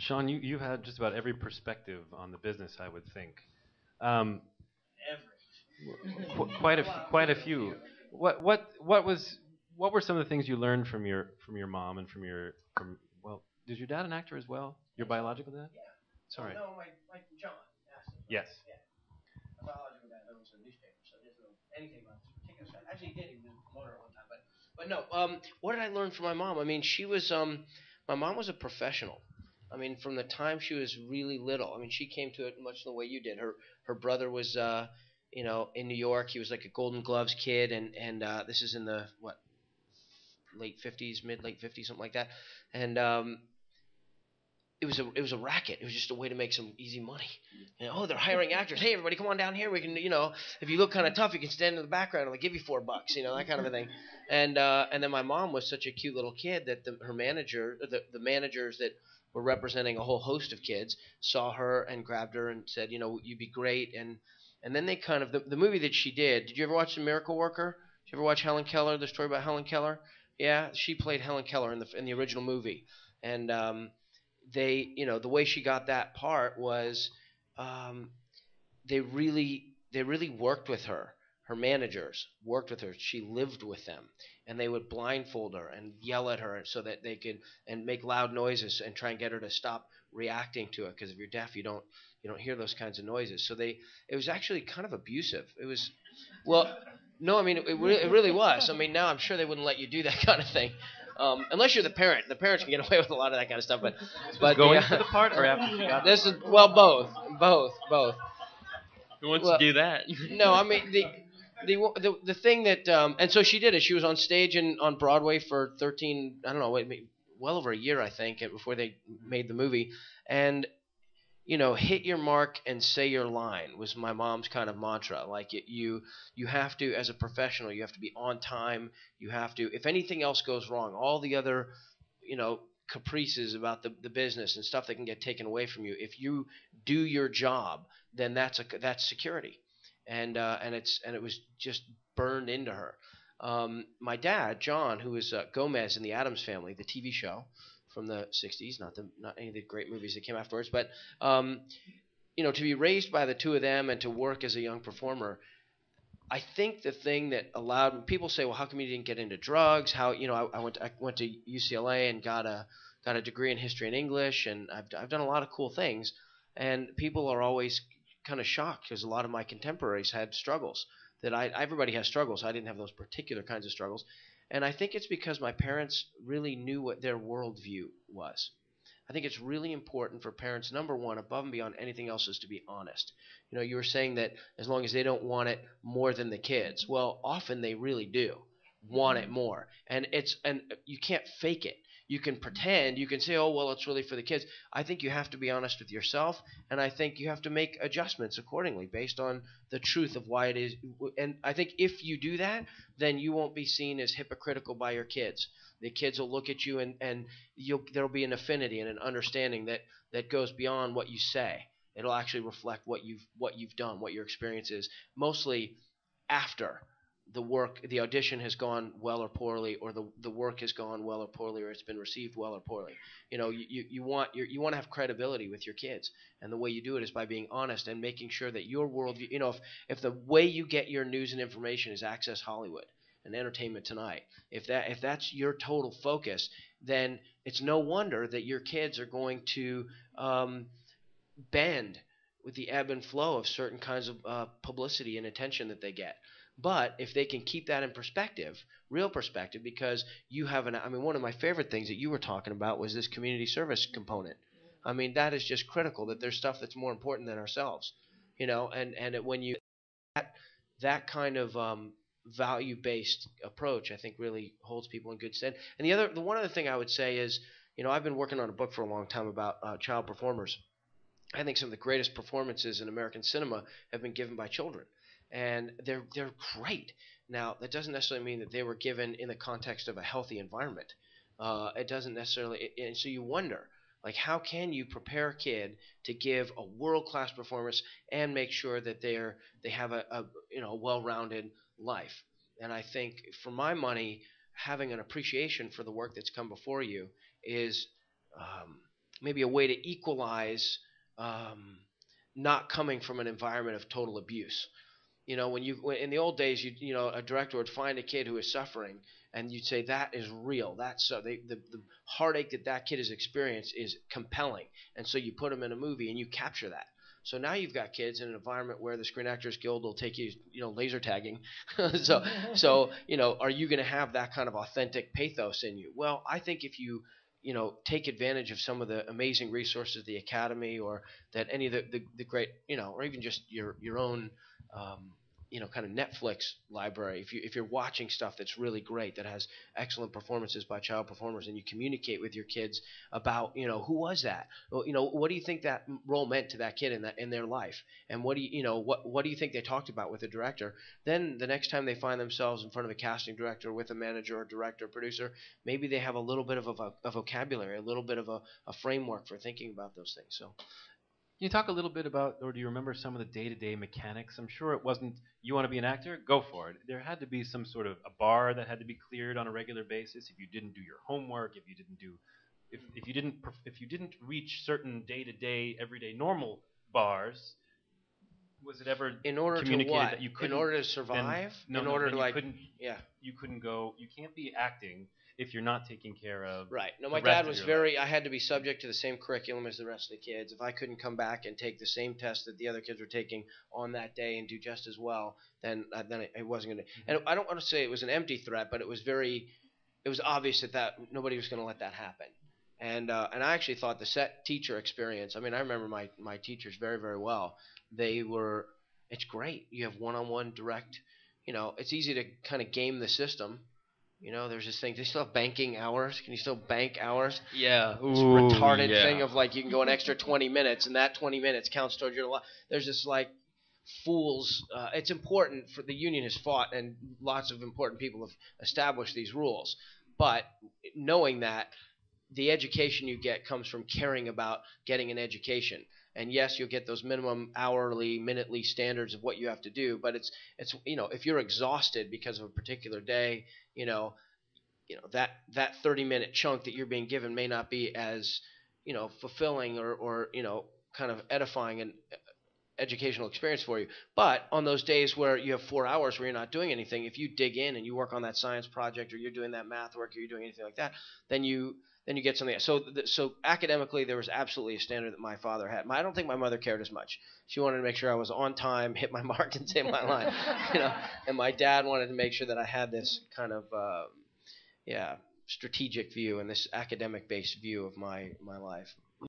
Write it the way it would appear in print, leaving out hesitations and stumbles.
Sean, you had just about every perspective on the business, I would think. Um, quite a few. What were some of the things you learned from your mom and from well, is your dad an actor as well? Your biological dad? Sorry. No, my John. Yes. My biological dad owns a newspaper, so he doesn't know anything about this particular side. Actually, he did. He was a promoter at one time, but no. What did I learn from my mom? I mean, she was my mom was a professional. I mean, from the time she was really little. I mean, she came to it much the way you did. Her brother was in New York. He was like a Golden Gloves kid, and this is in the what late 50s, mid late 50s, something like that. And it was a racket. It was just a way to make some easy money. Oh, they're hiring actors. Hey, everybody, come on down here. We can, if you look kind of tough, you can stand in the background and they'll give you $4, that kind of a thing. And then my mom was such a cute little kid that her manager, the managers that were representing a whole host of kids, saw her and grabbed her and said, you'd be great. And then they kind of the movie that she did. Did you ever watch The Miracle Worker? Did you ever watch Helen Keller? The story about Helen Keller? Yeah, she played Helen Keller in the original movie. And the way she got that part was um, they really worked with her. Her managers worked with her. She lived with them, and they would blindfold her and yell at her so that they could and make loud noises and try and get her to stop reacting to it. Because if you're deaf, you don't hear those kinds of noises. So it was actually kind of abusive. It was, well, no, I mean it really was. I mean now I'm sure they wouldn't let you do that kind of thing. Unless you're the parent. The parents can get away with a lot of that kind of stuff, but Going Yeah. for the part or after she got This is well both. Who wants Well, to do that? no, I mean the thing that and so she did it. She was on stage on Broadway for 13, I don't know, well over a year I think before they made the movie. And hit your mark and say your line was my mom's kind of mantra. Like you have to, as a professional, you have to be on time. You have to, if anything else goes wrong, all the other you know caprices about the business and stuff that can get taken away from you. If you do your job, then that's security, and it was just burned into her. My dad, John, who was Gomez in the Addams Family, the TV show from the '60s, not any of the great movies that came afterwards, but um, to be raised by the two of them and to work as a young performer, I think the thing that allowed people say, well, how come you didn't get into drugs? How I went to UCLA and got a degree in history and English, and I've done a lot of cool things, and people are always kind of shocked because a lot of my contemporaries had struggles that everybody has struggles. I didn't have those particular kinds of struggles, and I think it's because my parents really knew what their worldview was. I think it's really important for parents, number one, above and beyond anything else, is to be honest. You were saying that as long as they don't want it more than the kids. Well, often they really do want it more. And you can't fake it. You can pretend, you can say, oh, well, it's really for the kids. I think you have to be honest with yourself, and I think you have to make adjustments accordingly based on the truth of why it is. And I think if you do that, then you won't be seen as hypocritical by your kids. The kids will look at you, and there'll be an affinity and an understanding that goes beyond what you say. It'll actually reflect what you've done, what your experience is. Mostly after the audition has gone well or poorly, or the work has gone well or poorly, or it's been received well or poorly. You want to have credibility with your kids, and the way you do it is by being honest and making sure that your worldview. If the way you get your news and information is Access Hollywood and Entertainment Tonight, if that's your total focus, then it's no wonder that your kids are going to bend with the ebb and flow of certain kinds of publicity and attention that they get. But if they can keep that in perspective, real perspective, because one of my favorite things that you were talking about was this community service component. I mean, that is just critical, that there's stuff that's more important than ourselves, when you that kind of value-based approach, I think really holds people in good stead. And the one other thing I would say is, I've been working on a book for a long time about child performers. I think some of the greatest performances in American cinema have been given by children, and they're great. Now, that doesn't necessarily mean that they were given in the context of a healthy environment. It doesn't necessarily, and so you wonder, like, how can you prepare a kid to give a world-class performance and make sure that they have a well-rounded life? And I think, for my money, having an appreciation for the work that's come before you is maybe a way to equalize not coming from an environment of total abuse. When in the old days, a director would find a kid who is suffering, and you'd say that is real. That's the heartache that kid has experienced is compelling, and so you put them in a movie and you capture that. So now you've got kids in an environment where the Screen Actors Guild will take you, laser tagging. so are you going to have that kind of authentic pathos in you? Well, I think if you take advantage of some of the amazing resources of the Academy, or that any of the great, or even just your own kind of Netflix library. If you're watching stuff that's really great, that has excellent performances by child performers, and you communicate with your kids about, who was that? Well, what do you think that role meant to that kid in their life? And what do what do you think they talked about with the director? Then the next time they find themselves in front of a casting director, with a manager or director or producer, maybe they have a little bit of a vocabulary, a little bit of a framework for thinking about those things. So can you talk a little bit about, or do you remember some of the day-to-day mechanics? I'm sure it wasn't, you want to be an actor? Go for it. There had to be some sort of a bar that had to be cleared on a regular basis. If you didn't do your homework, if you didn't reach certain day-to-day, everyday normal bars, was it ever in order communicated to what? that you couldn't? In order to survive? You couldn't go. You can't be acting if you're not taking care of. Right. No, my dad was I had to be subject to the same curriculum as the rest of the kids. If I couldn't come back and take the same test that the other kids were taking on that day and do just as well, then it wasn't going to. And I don't want to say it was an empty threat, but it was obvious that nobody was going to let that happen. And I actually thought the set teacher experience. I mean, I remember my teachers very, very well. It's great. You have one-on-one direct. It's easy to kind of game the system. There's this thing. Do you still have banking hours? Can you still bank hours? Yeah. This retarded thing of you can go an extra 20 minutes, and that 20 minutes counts towards your life. There's this fools. It's important for the union has fought, and lots of important people have established these rules. But knowing that the education you get comes from caring about getting an education. And yes, you'll get those minimum hourly, minutely standards of what you have to do. But it's if you're exhausted because of a particular day, that 30-minute chunk that you're being given may not be as fulfilling or kind of edifying and educational experience for you. But on those days where you have 4 hours where you're not doing anything, if you dig in and you work on that science project, or you're doing that math work, or you're doing anything like that, then you get something. So academically, there was absolutely a standard that my father had. I don't think my mother cared as much. She wanted to make sure I was on time, hit my mark, and say my line. And my dad wanted to make sure that I had this kind of strategic view and this academic-based view of my life.